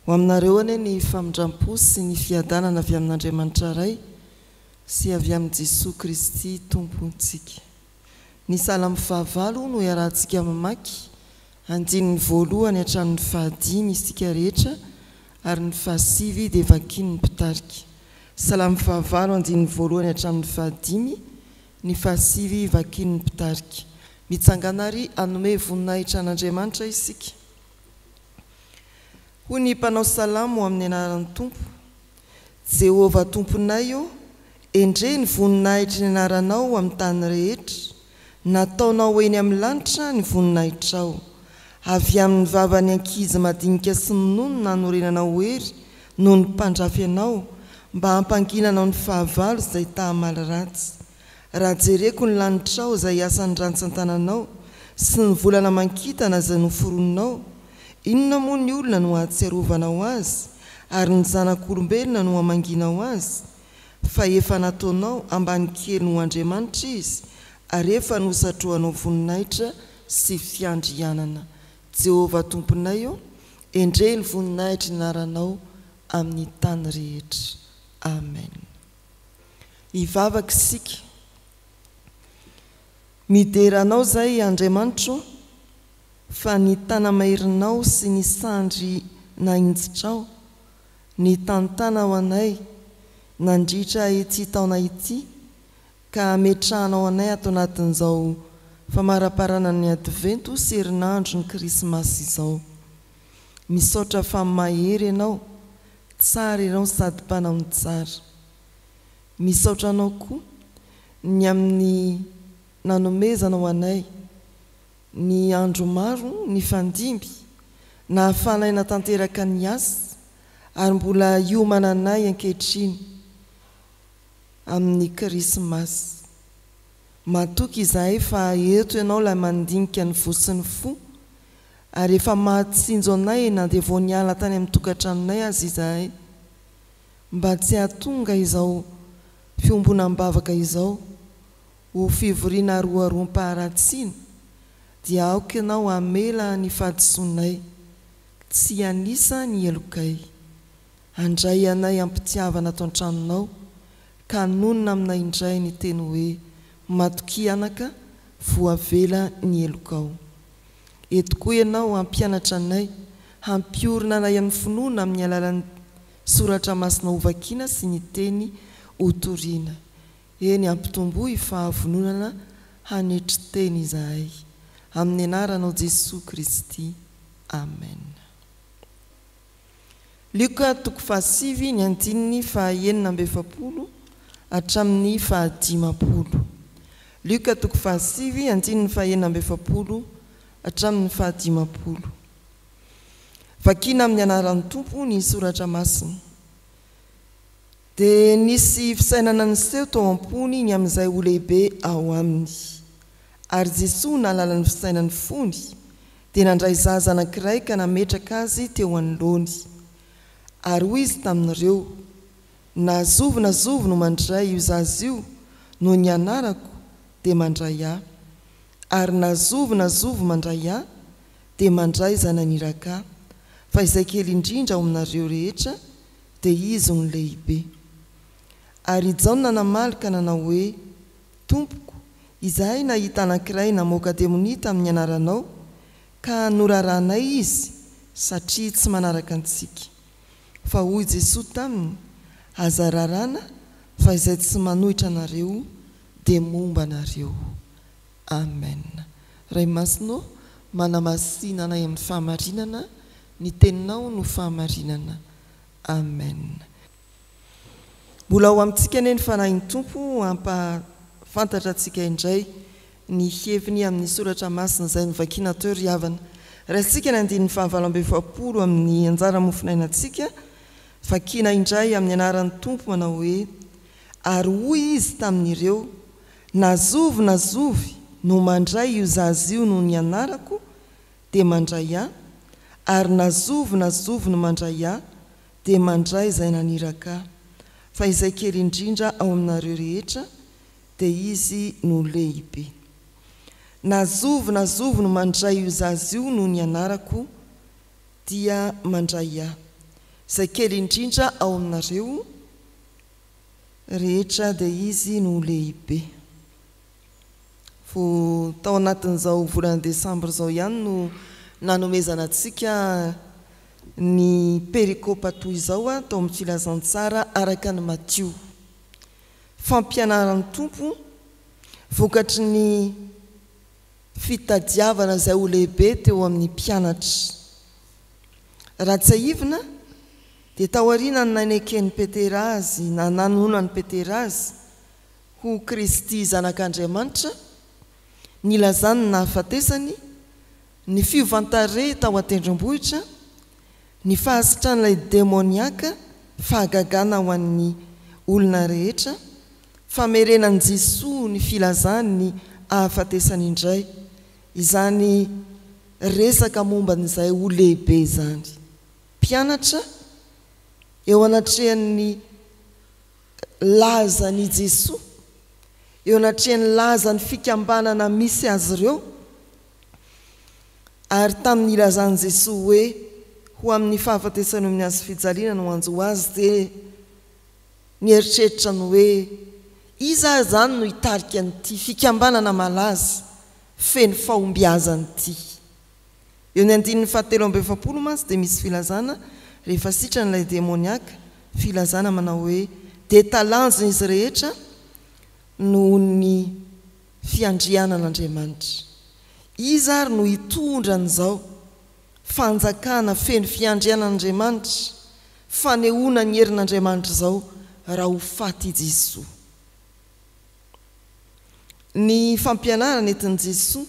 ho aminareo ane ny famindram-po sy ny fiadanana avy amin'Andriamanitra ray sy avy amin'i Jesosy Kristy tompontsika. Ny salamo 9 no iarahantsika mamaky, andininy voalohany hatramin'ny 5 isika rehetra ary ny 7 dia vakiany ny mpitarika. Salamo 9 andininy voalohany hatramin'ny 5, ny 7 vakiany ny mpitarika. Mitsanganary anome voninahitra an'Andriamanitra isika. Hoy ny mpanao salamo amin'ny anaran'ny Tompo: Jehovah Tomponay io, endre ny voninahitra ny anaranao amin'ny tany rehetra, nataonao eny amin'ny lanitra ny voninahitrao. Avy amin'ny vavany ankizy madinika sy minono nanorenanao hery noho ny mpandrafy anao, mba hampanginanao ny fahavalo izay tahamaly ratsy. Raha jereko ny lanitrao izay asan'ny rantsan-tananao sy ny volana mankitana izay noforononao, inona moa ny olona no ahatsiarovanao azy, ary ny zanak'olombelona no hamanginao azy? Fa efa nataonao ambany kely no Andriamanitra izy, ary efa nosatroanao voninahitra sy fiandrianana. Jehovah Tomponay io, endre ny voninahitra ny anaranao amin'ny tany rehetra. Amen. Hivavaka isika. Mideranao zay Andriamanitra, fa ny tanamairinao sy ny sandry nainjitrao, ny tantana ho anay nandritra ity taona ity, ka ametrahanao anay ato anatin'izao famaraparana ny advento sy herinandro ny krismasy izao. Misaotra fa mahery ianao, tsara ianao sady mpanao ny tsara. Misaotra anao koa ny amin'ny nanomezanao anay ny andro maro ny fandimby, na hafanay natanteraka ny asa, ary mbola hiomana anay ankehitriny amin'ny krismasy. Matoky izahay fa eto ianao la mandinika ny vo sy ny fo, ary efa mahatsinjo anay na dia vao niala tany amin'ny tokantranonay azy izahay, mba tsy hahatonga izao fiombonam-bavaka izao ho fivoriana roaroam-paharatsiana, dia aoka ianao hamela ny fahadisoanay, tsy anisa ny elokay. Andray anay ampitiavana ato an-tranonao, ka nonona aminay indray ny teny hoe: matoky anaka, voavela ny elokao. Eto koa ianao hampianatra anay, hampiorina anay amin'ny finoana amin'ny alalan'ny soratra masina hovakiana sy ny teny hotoriana. Eny ampitomboy fahavononana hanetry teny izahay. Amin'ny anaranao Jesosy Kristy. Amen. Luka 7 ny andininy 9 hatramin'ny 10. Luka 7 andininy 9 hatramin'ny 10. Vakiana amin'ny anaran'ny Tompo ny soratra masina. Dia nisy fisainana niseho tao am-pony ny amin'izay ho lehibe ao aminy. Ary Jesosy nalala ny fisainany fony, dia nandray zaza anankiray ka nametraka azy teo anoloany. Ary hoy izy tamin'ireo: nazovo no mandray io zaza io, no ny anarako dia mandray ahy. Ary nazovo mandray ahy, dia mandray izay naniraka ahy. Fa izay kely indrindra ao aminareo rehetra, dia izy no lehibe. Ary Jaona namalika nanao hoe: Tompoko, izahay nahita anankiray namoaka demonita amin'ny anaranao, ka norarahanay izy satria tsy manaraka antsika. Fa hoy Jesosy taminy: aza rarana, fa izay tsy manohitra anareo dia momba anareo. Amen. Ray masino, manamasina anay amin'ny fahamarinana, ny teninao no fahamarinana. Amen. Mbola ho amintsika ane ny fanahin'ny Tompo hampafantatra antsika indray ny heviny amin'ny soratra masina izay novakiana teo ry havana. Raintsika ny andininy 7 amin'ny anjara mofinainantsika, vakiana indray amin'ny anaran'ny Tompo manao hoe: ary hoy izy tamin'ireo: nazovo no mandray io zaza io no ny anarako dia mandray ahy, ary nazovo no mandray ahy dia mandray izay naniraka ahy. Fa izay kely indrindra ao aminareo rehetra, dia izy no lehibe. Nazovo no mandray io zaza io no ny anarako dia mandray ahy. izay kely indrindra ao aminareo rehetra dia izy no lehibe. Vo tao anatin'izao volana desambra zao ihany no nanomezana antsika ny perikopa toy izao tao amin'ny filazantsara araka ny Matthieu. Fampianaran'ny tompo vokatry ny fitadiavana izay ho lehibe teo amin'ny mpianatra. Raha tsy ahivina dia taoriana ny nanekeny Petera azy na nanonany Petera azy ho Kristy zanak'Andriamanitra, nilazany na hafatesany, ny fiovantare tao an-tendrombohitra, ny fahasitranyilay demoniaka, fahagagana ho an'ny olona rehetra, famerenan'i Jesosy ny filazany ny hafatesany indray. Izany resaka momban'izay ho lehibe izany. Mpianatra eo anatrehan'ny lazany Jesosy, eo anatrehan'ny lazany fikambanana misy azy ireo, ary tamin'ny ilazany Jesosy hoe ho amin'ny fahafatesany amin'ny azy fijaliana no anjo azy, dia nieritreritra ny hoe iza zany no hitarika an'ity fikambanana malaza feno fahombiazany ity. Eo ny 7:7 masy dia misy filazana rehefa sitran'ilay demoniaka, filazana manao hoe dia talanjona izy rehetra noho ny fiandrianan'Andriamanitra. Izy ary no hitondra an'izao fanjakana feno fiandrianan'Andriamanitra, fanehoana ny herin'Andriamanitra izao raha ho faty Jesosy. Ny fampianarana etin'i Jesosy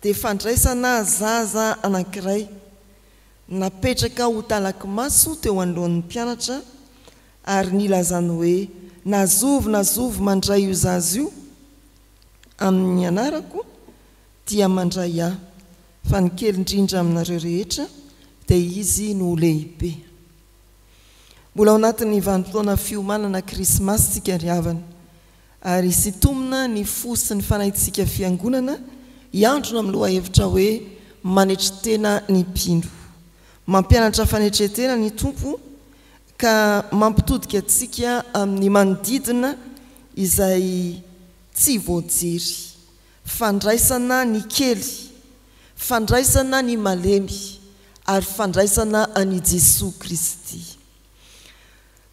dia fandraisana zaza anankiray napetraka ho talaky-maso teo anoloan'ny mpianatra, ary nilazany hoe nazovy mandray io zaza io amin'ny anarako dia mandray ahy, fa ny kely indrindra aminareo rehetra dia izy no lehibe. Mbola ao anatin'ny vanim-potoana fiomanana Krismasy tsika ry havana, ary sitomina ny fo sy ny fanahintsika fiangonana hiandrona amin'ny lohahevitra hoe manetritena ny mpindro, mampianatra fanetretena ny tompo ka mampitodika antsika amin'ny manodidina izay tsy voajery, fandraisana ny kely, fandraisana ny malemy, ary fandraisana an'i Jesosy Kristy.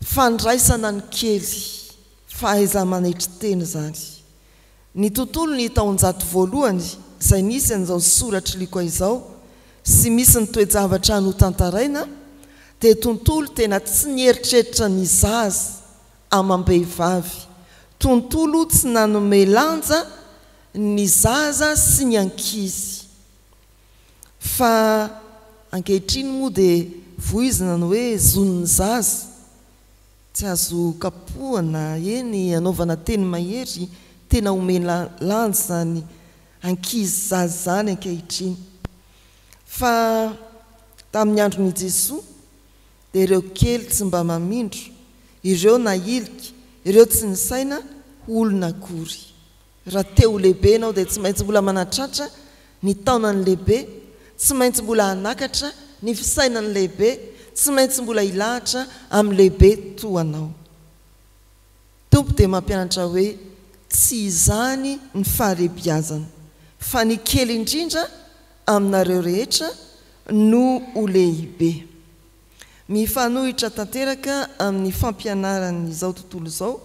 Fandraisana ny kely, fahaiza manetritena zany. Ny tontolo ny taonjato voalohany izay nisy an'izao soratra liko izao sy misy ny toe-javatra no tantaraina, dia tontolo tena tsy nieritreritra ny zaza amam-behivavy, tontolo tsy nanome lanja ny zaza sy ny ankizy. Fa ankehitriny moa dia voizina ny hoe zon'ny zaza tsy azo kapohana, eny anaovana teny mahery, tena omena lanja zany ankizy zaza zany ankehitriny. Fa tamin'ny andron'i Jesosy dia ireo kely tsy mba mamindro, ireo nailika, ireo tsy nisaina olona akory. Raha teo lehibe ianao dia tsy maintsy mbola manatratra ny taonany lehibe, tsy maintsy mbola hanakatra ny fisainany lehibe, tsy maintsy mbola hilahatra amin'ny lehibe toanao. Tompo dia mampianatra hoe tsy izany ny fahalebiazana, fa ny kely indrindra aminareo rehetra no ho lehibe. Mifanohitra tanteraka amin'ny fampianaran'izao tontolo izao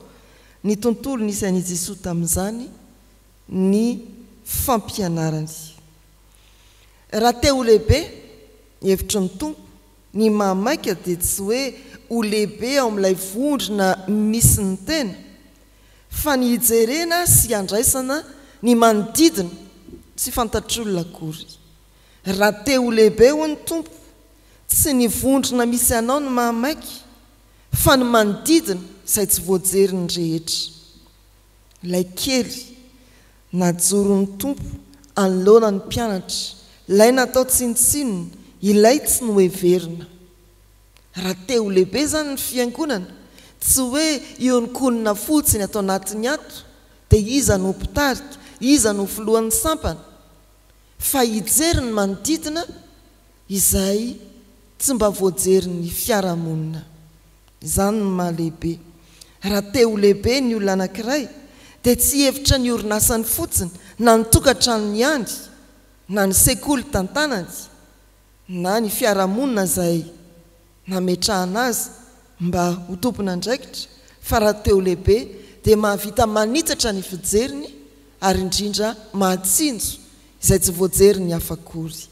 ny tontolo nisy an'i Jesosy tamin'izany ny fampianarany. Raha te ho lehibe, hevitry ny tompo, ny mamaika dia tsy hoe ho lehibe ao amin'ilay vondrona misy ny tena, fa ny hijerena sy handraisana ny manodidina tsy fantatr'olona akory. Raha te ho lehibe ho ny tompo, tsy ny vondrona misy anao ny mahamaiky, fa ny manodidina izay tsy voajery ny rehetra. Ilay kely najoron'ny tompo anoloana ny mpianatra, ilay natao tsinotsinona, ilay tsy noheverina. Raha te ho lehibe zany ny fiangonana, tsy hoe ionkonina fotsiny atao anatiny ato dia iza no mpitarika, iza no filohan'ny sampana, fa hijery ny manodidina izay tsy mba voajery ny fiarahamonina. Izany no mahalehibe. Raha teo lehibe ny olona anankiray dia tsy hevitra ny orinasany fotsiny na nitokantranony ihany na ny sekoly tantanany na ny fiarahamonina izay nametrahana azy mba ho tompona andraikitra, fa raha teo lehibe dia mahavita manitsatra ny fijeriny ary indrindra mahatsinjo izay tsy voajery ny hafakory.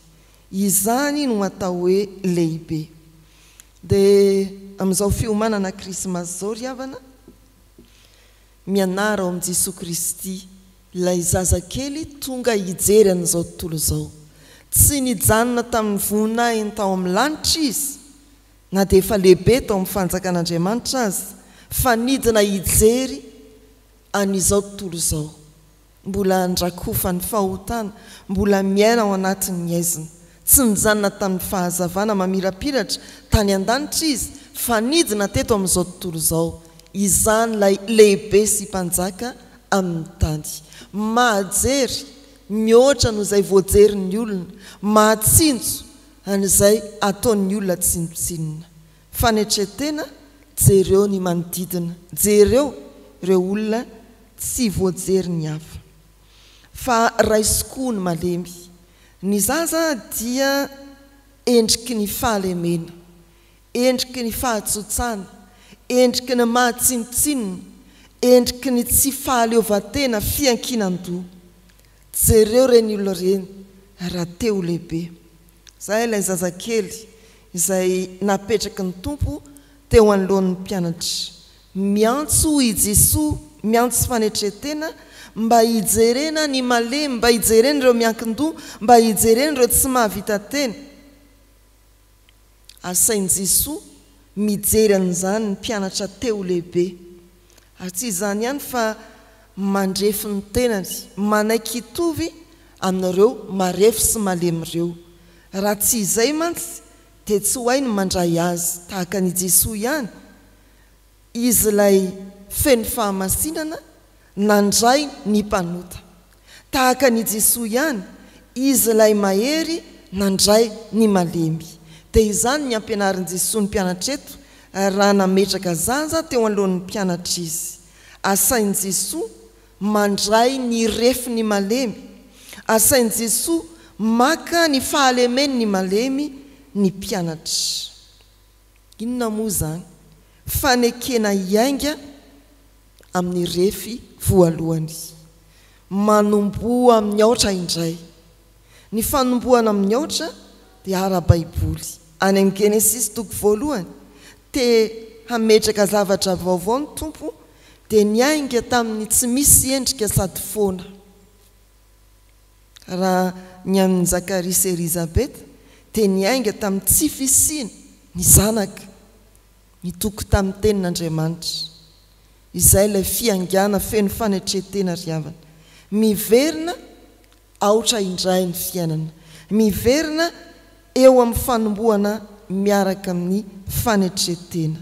Izany no atao hoe lehibe. Dia amin'izao fiomanana krismasy zao ry havana, mianara ao amin'i Jesosy Kristy ilay zazakely tonga hijery an'izao tontolo izao. Tsy nijanona tamin'ny voninahiny tao amin'ny lanitra izy, na dia efa lehibe tao amin'ny fanjakan'Andriamanitra azy, fa nidina hijery an'izao tontolo izao. Mbola ndrakofa ny fahotana, mbola miaina ao anatin'ny aizina. Tsy nijanona tamin'ny fahazavana mamirapiratra tany an-danitra izy, fa nidina teto amin'izao tontolo izao. Izany lay lehibe sy mpanjaka amin'ny tany. Mahajery mihoatra no izay voajery ny olona, mahatsinjo an'izay ataon'ny olona tsinotsinona. Fanetretena, jereo ny manodidina, jereo ireo olona tsy voajery ny hafa. Fa raisokoa ny malemy. Ny zaza dia endriky ny fahalemena, endriky ny fahatsotsana, endriky ny mahatsinotsinona, endriky ny tsy fahaleovatena fiankinan-doha. Jereo reny olona reny raha teo lehibe. Izay ilay zazakely izay napetraky ny tompo teo anoloan'ny mpianatra, miantso i Jesosy, miantso fanetretena mba hijerena ny malemy, mba hijerena ireo miankin-doha, mba hijerena ireo tsy mahavita tena. Asain'i Jesosy mijery an'izany ny mpianatra teo lehibe. Ary tsy izany ihany fa mandrefy ny tenany, manaiky hitovy amin'ireo marefy sy malemy ireo. Raha tsy izay mantsy dia tsy ho hainy mandray azy tahaka ny Jesosy ihany. Izy ilay feno fahamasinana nandray ny mpanota. Tahaka ny Jesosy ihany, izy ilay mahery nandray ny malemy. Dia izany ny ampianarin'i Jesosy ny mpianatra eto raha nametraka zaza teo anoloan'ny mpianatra izy. Asain'i Jesosy mandray ny refy ny malemy. Asain'i Jesosy maka ny fahalemeny ny malemy ny mpianatra. Inona moa zany? Fanekena iainga amin'ny refy voalohany. Manomboa amin'ny aotra indray. Ny fanomboana amin'ny aotra dia ara-baiboly. Any amin'ny Genesis toko voalohany, te hametraka zavatra vaovao ny tompo, dia niainga tamin'ny tsy misy endrika sady foana. Raha ny amin'ny Zakaria sy Elizabeta, dia niainga tamin'ny tsy fisiana ny zanaka, nitoko tamin'ny tenin'Andriamanitra. Izay ilay fiangana feno fanetretena ry havana. Miverina aotra indray ny fiainana. Miverina eo amin'ny fanomboana miaraka amin'ny fanetretena.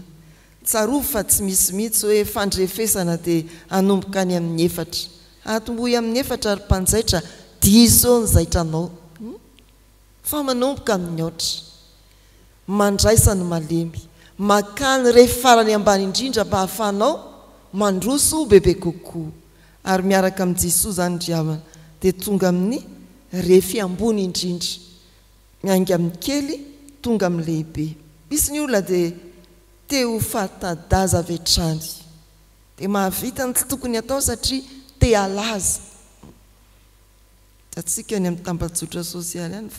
Tsarovy fa tsy misy mihitsy hoe fandrefesana dia hanomboka any amin'ny efatra. Atombohy amin'ny efatra ary mpanjaitra, diso ny zaitranao. Fa manomboka amin'ny aotra. Mandraisa ny malemy. Makany rehefa farany ambany indrindra mba hafanao mandroso bebe kokoa. Ary miaraka amin'ny Jesosy zany ry havana dia tonga amin'ny refy ambony indrindra. Miainga amin'ny kely, tonga amin'ny lehibe. Misy ny olona dia teo fatadaza avy hatrany. Dia mahavita ny tsy tokony atao satria te halaza. Tatsika ny amin'ny tambajotra sosialy ihany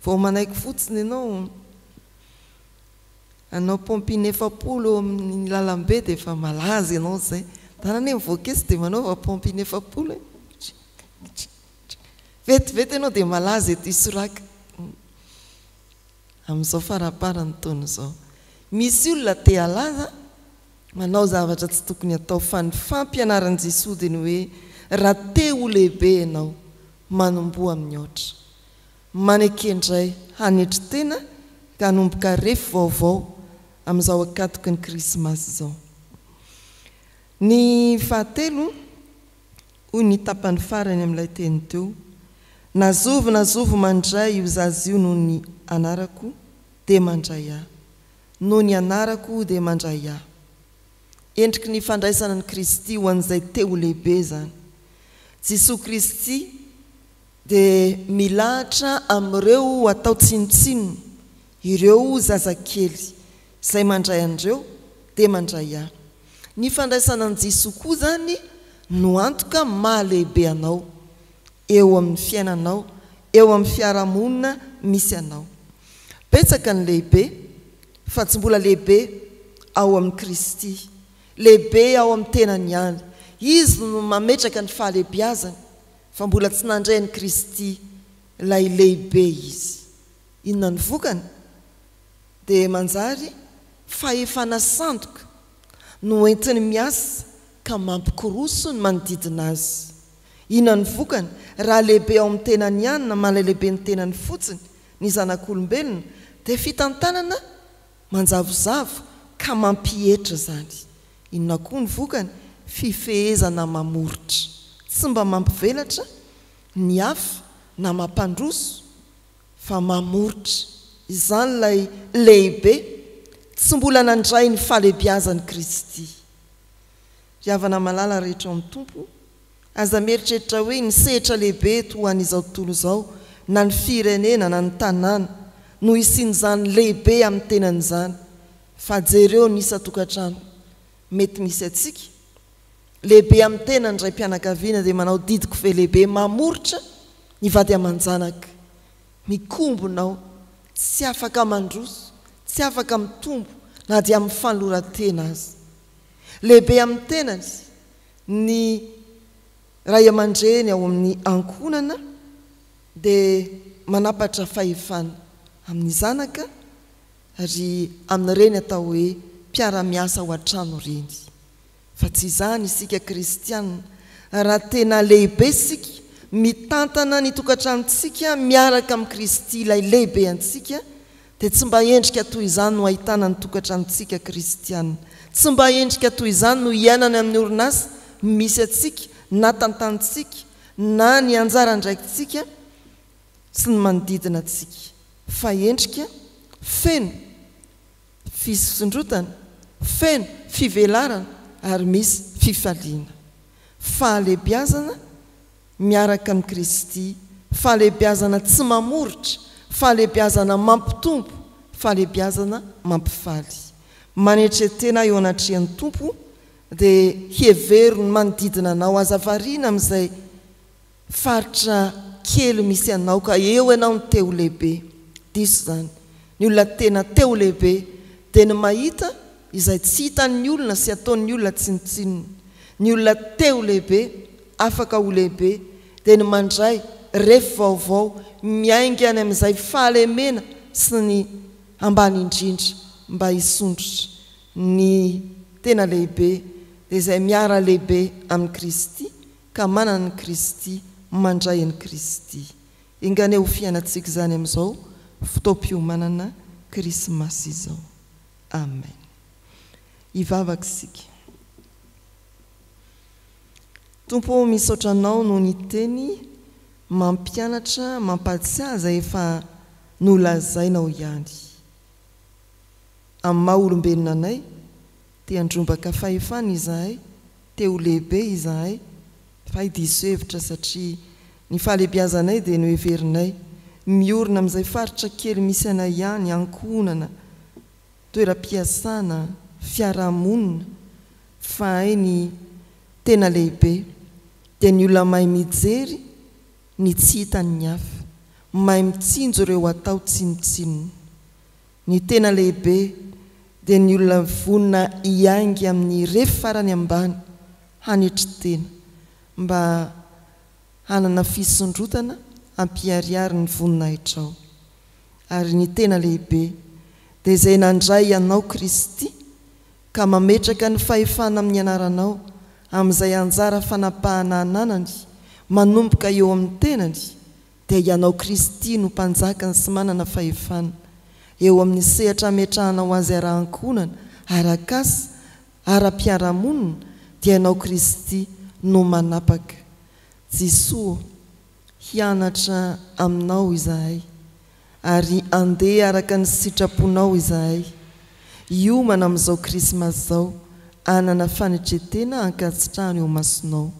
vao manaiky fotsiny ianao, anao pompiny 400 amin'ny lalambe dia efa malaza ianao zay. Tanany mivoakesy dia manaova pompiny 400. Vetivety ianao dia malaza eto Isoraka. Amin'izao faraparany taona izao. Misy olona te halaza, manao zavatra tsy tokony atao, fa ny fampianaran'i Jesosy dia ny hoe raha te ho lehibe ianao, manomboa amin'ny aotra. Manekendray hanetri-tena ka hanomboka refy vaovao amin'izao akatoky ny krismasy izao. Ny fahatelo, hoy ny tapany farany amin'ilay teny teo, nazovy mandray io zaza io noho ny anarako, dia mandray ahy, no ny anarako dia mandray ahy. Endriky ny fandraisana ny Kristy ho an'izay teo lehibe zany. Jesosy Kristy dia milahatra amin'ireo atao tsinotsinona, ireo zazakely izay mandray andreo dia mandray ahy. Ny fandraisana ny Jesosy koa zany no antoka mahalehibe anao eo amin'ny fiainanao, eo amin'ny fiarahamonina misy anao. Betsaka ny lehibe, fa tsy mbola lehibe ao amin'ny Kristy, lehibe ao amin'ny tenany ihany. Izy no mametraka ny fahalehibiazany, fa mbola tsy nandray ny Kristy ilay lehibe izy. Inona ny vokany? Dia manjary fahefana sandoka no entiny miasa ka mampikoroso ny manodidina azy. Inona ny vokany? Raha lehibe ao amin'ny tenany ihany na mahalehibe ny tenany fotsiny ny zanak'olombelona, dia fitantanana manjavozavo ka mampietra zany. Inona koa ny vokany? Fifehezana mamoritra, tsy mba mampivelatra ny hafa na mampandroso, fa mamoritra. Izany lay lehibe, tsy mbola nandray ny fahalehibiazan'ny Kristy. Riavana malala rehetra amin'ny tompo, aza mieritreritra hoe ny sehatra lehibe toa an'izao tontolo izao, na ny firenena na ny tanàna, no isin'izany lehibe amin'ny tenan'izany. Fa jereo ny isa-tokantrano mety misy atsika, lehibe amin'ny tenany ray mpianakaviana dia manao didiko fe lehibe, mamoritra ny vady aman-janaka, mikombonao, tsy afaka mandroso, tsy afaka mitombo na dia amin'ny fanoloran-tena azy. Lehibe amin'ny tenany ny ray aman-dreny ao amin'ny ankonana dia manapatra fahefana amin'ny zanaka ary amin'ireny atao hoe mpiara-miasa ao an-trano reny. Fa tsy izany isika kristianina, raha tena lehibe isika, mitantana ny tokantranontsika miaraka amin'ny Kristy ilay lehibe antsika, dia tsy mba endrika toy izany no ahitana ny tokantranontsika kristianina. Tsy mba endrika toy izany no iainana amin'ny orinasa misy atsika, na tantantsika, na ny anjara ndraikitsika sy ny manodidina atsika. Fa endrika feno fisondrotana, feno fivelarana, ary misy fifaliana. Fahalehibiazana miaraka amin'ny Kristy, fahalehibiazana tsy mamoritra, fahalehibiazana mampitombo, fahalehibiazana mampifaly. Manetretena eo anatrehan'ny tompo dia hieverony manodidina anao, aza variana amin'izay faritra kely misy anao ka eo ianao ny teo lehibe. Diso zany, ny olona tena teo lehibe dia ny mahita izay tsy hitan'ny olona sy ataon'ny olona tsinotsinona. Ny olona teo lehibe, afaka ho lehibe, dia ny mandray rehefa vaovao, miainga any amin'izay fahalemena sy ny ambany indrindra mba hisondrotra ny tena lehibe, dia izay miara lehibe amin'ny Kristy ka manana ny Kristy, mandray ny Kristy. Ingane ho fiainantsika izany amin'izao fotoam-piomanana Krismasy izao. Amen. Ivavaka isika. Tompo, misaotra anao no ny teny mampianatra, mampatsiaza efa nolazainao ihany. Amin'ny maha olombelona anay, te handrombaka fahefana izahay, te ho lehibe izahay, fa diso hevitra satria ny fahalehibiazanay dia no heverinay miorina amin'izay faritra kely misy anay ihany, ankonana, toeram-piasana, fiarahamonina, fa hay ny tena lehibe dia ny olona mahay mijery ny tsy hitan'ny hafa, mahay mitsinjo ireo atao tsinotsinona. Ny tena lehibe dia ny olona vonina hiaingy amin'ny refy farany ambany hanetry-tena, mba hanana fisondrotana hampiariary ny voninahitra. Ary ny tena lehibe dia izay nandray anao Kristy ka mametraka ny fahefana amin'ny anaranao, amin'izay anjara fanapahana ananany manomboka eo amin'ny tenany, dia ianao Kristy no mpanjakany sy manana fahefana eo amin'ny sehatra ametrahanao azy ara-ankonana, arak'asa, ara-piarahamonina, dia ianao Kristy no manapaka. Jesosy, hianatra aminao izahay, ary andeha araka ny sitraponao izahay iomana amin'izao krismasy zao anana fanetretena ankasitrahany eo masonao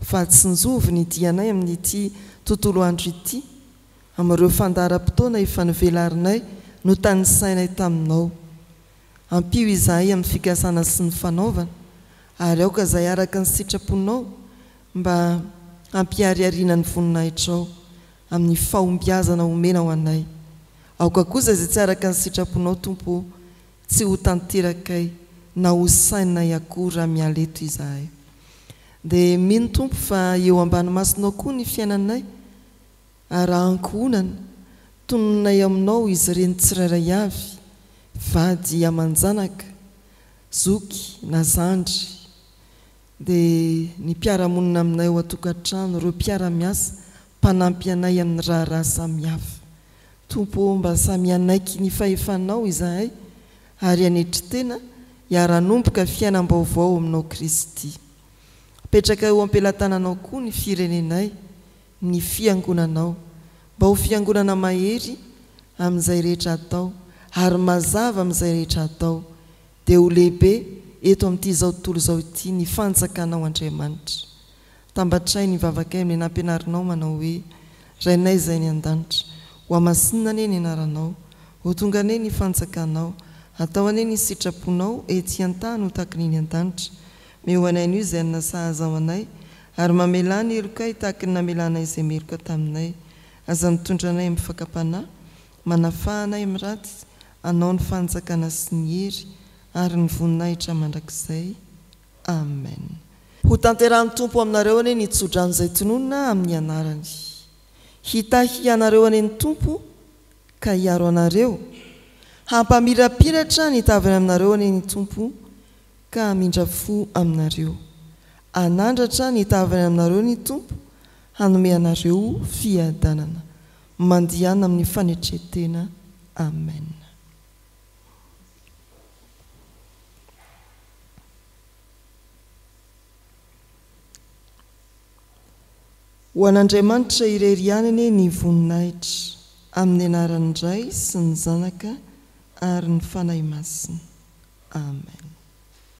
fa tsy njovy ny dianay amin'ity tontolo andro ity amin'ireo fandaharam-potoana efa nivelarinay no tany sainay taminao ampio izahay amin'ny fikasana sy ny fanaovana ary aoka izay araka ny sitraponao mba ampiariariana ny voninahitrao amin'ny fahombiazana omena ho anay aoka kosa izay tsy araka ny sitraponao tompo tsy ho tanterakay na ho sainay akory raha mialeto izahay dia mino tompo fa eo ambany masonao koa ny fiainanay ary ankohonana tononay aminao izy ireny tsirairay avy vady aman-janaka zoky na zandry dia ny mpiaramonina aminay ho atokantrano ireo mpiara-miasa mpanampy anay amin'ny raharaha samihafa tompo mba samy anaiky ny fahefanao izahay ary anetry tena hiara-nomboka fiainam-baovao aminao Kristy apetraka eo ampelatananao koa ny firenenay ny fiangonanao mba ho fiangonana mahery amin'izay rehetra atao ary mazava amin'izay rehetra atao dia ho lehibe eto amin'ity zao tontolo zao ity ny fanjakanao Andriamanitra tambatray ny vavakay amin'ny nampianarinao manao hoe rainay izay ny an-danitra ho amasinina ane ny anaranao ho tonga ane ny fanjakanao atao ane ny sitraponao ety an-tany ho taky niny an-danitra meo anay io izay nasahaza anay ary mamelany elokay tahaky ny namelanay izay meloka taminay aza mitondra anay amin'ny fakapanahy manafahanay amin'ny raty anao ny fanjakana sy ny hery ary ny voninahitra mandrakizay amen ho tanterahany tompo aminareo ane ny tsodranoizay tononona amin'ny anarany hitahy anareo ane ny tompo ka hiaro anareo hampamirapiratra ny tavany aminareo ane ny tompo ka mindra fo aminareo anandratra ny tavany aminareo ny tompo hanome anareo fiadanana mandihana amin'ny fanetretena amen ho an'Andriamanitra irery anany ny voninahitra amin'ny anaran'ny Ray sy ny Zanaka ary ny fanahy masina amen